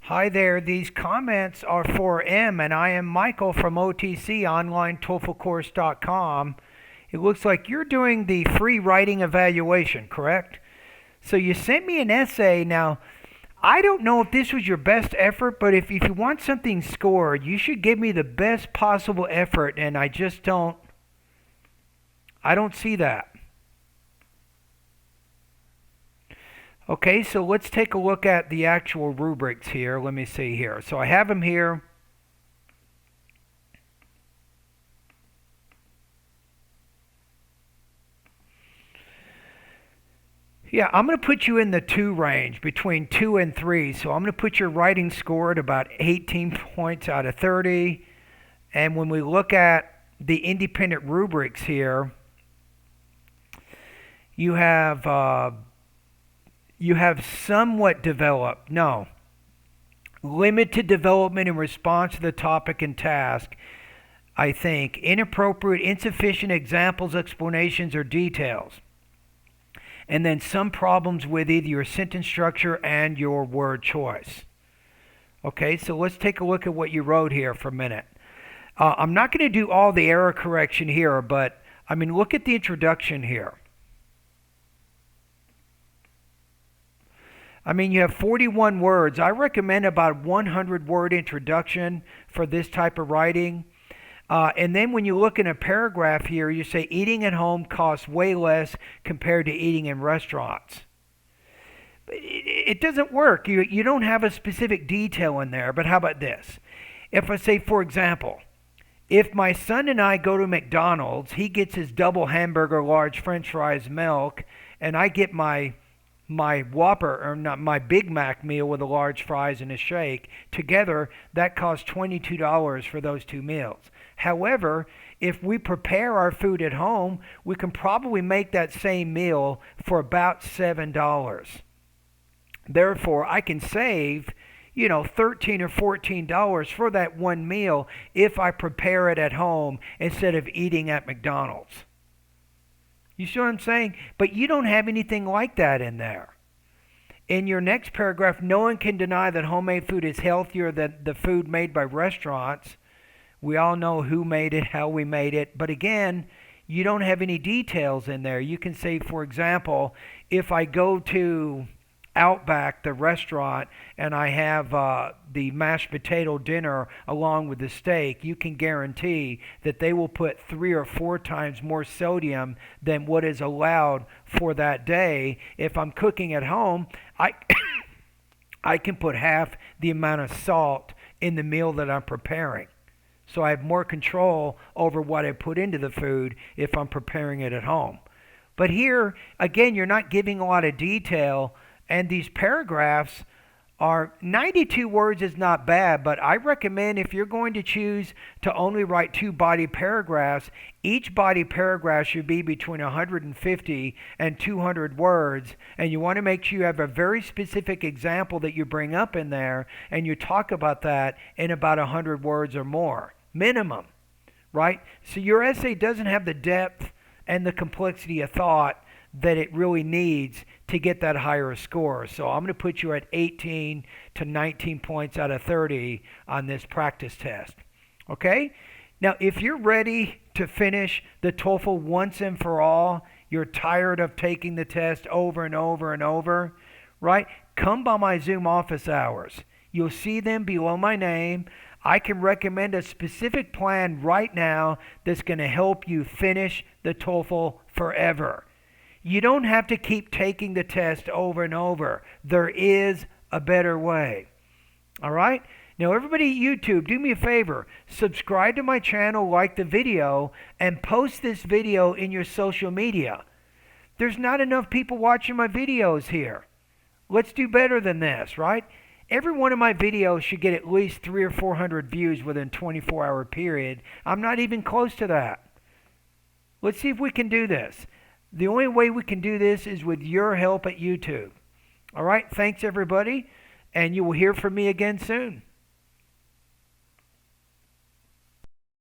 Hi there, these comments are for M, and I am Michael from OTC, OnlineTOEFLCourse.com. It looks like you're doing the free writing evaluation, correct? So you sent me an essay. Now, I don't know if this was your best effort, but if you want something scored, you should give me the best possible effort, and I don't see that. Okay, so let's take a look at the actual rubrics here. Let me see here. So I have them here. Yeah, I'm going to put you in the 2 range, between 2 and 3. So I'm going to put your writing score at about 18 points out of 30. And when we look at the independent rubrics here, you have somewhat developed, no, limited development in response to the topic and task, I think, inappropriate, insufficient examples, explanations, or details, and then some problems with either your sentence structure and your word choice. Okay, so let's take a look at what you wrote here for a minute. I'm not going to do all the error correction here, but I mean, look at the introduction here. I mean, you have 41 words. I recommend about 100-word introduction for this type of writing. And then when you look in a paragraph here, you say eating at home costs way less compared to eating in restaurants. It doesn't work. You don't have a specific detail in there. But how about this? If I say, for example, if my son and I go to McDonald's, he gets his double hamburger, large French fries, milk, and I get my Whopper, or not, my Big Mac meal with a large fries and a shake. Together, that costs $22 for those 2 meals. However, if we prepare our food at home, we can probably make that same meal for about $7. Therefore, I can save, $13 or $14 for that one meal if I prepare it at home instead of eating at McDonald's. You see what I'm saying? But you don't have anything like that in there. In your next paragraph, no one can deny that homemade food is healthier than the food made by restaurants. We all know who made it, how we made it. But again, you don't have any details in there. You can say, for example, if I go to Outback, the restaurant, and I have the mashed potato dinner along with the steak, you can guarantee that they will put 3 or 4 times more sodium than what is allowed for that day. If I'm cooking at home, I can put half the amount of salt in the meal that I'm preparing. So I have more control over what I put into the food if I'm preparing it at home. But here, again, you're not giving a lot of detail. And these paragraphs are 92 words is not bad, but I recommend if you're going to choose to only write 2 body paragraphs, each body paragraph should be between 150 and 200 words. And you want to make sure you have a very specific example that you bring up in there, and you talk about that in about 100 words or more, minimum, right? So your essay doesn't have the depth and the complexity of thought that it really needs to get that higher score. So I'm going to put you at 18 to 19 points out of 30 on this practice test. Okay? Now, if you're ready to finish the TOEFL once and for all, you're tired of taking the test over and over and over, right? Come by my Zoom office hours. You'll see them below my name. I can recommend a specific plan right now that's going to help you finish the TOEFL forever. You don't have to keep taking the test over and over. There is a better way. All right? Now, everybody at YouTube, do me a favor. Subscribe to my channel, like the video, and post this video in your social media. There's not enough people watching my videos here. Let's do better than this, right? Every one of my videos should get at least 300 or 400 views within a 24-hour period. I'm not even close to that. Let's see if we can do this. The only way we can do this is with your help at YouTube. All right, thanks everybody, and you will hear from me again soon.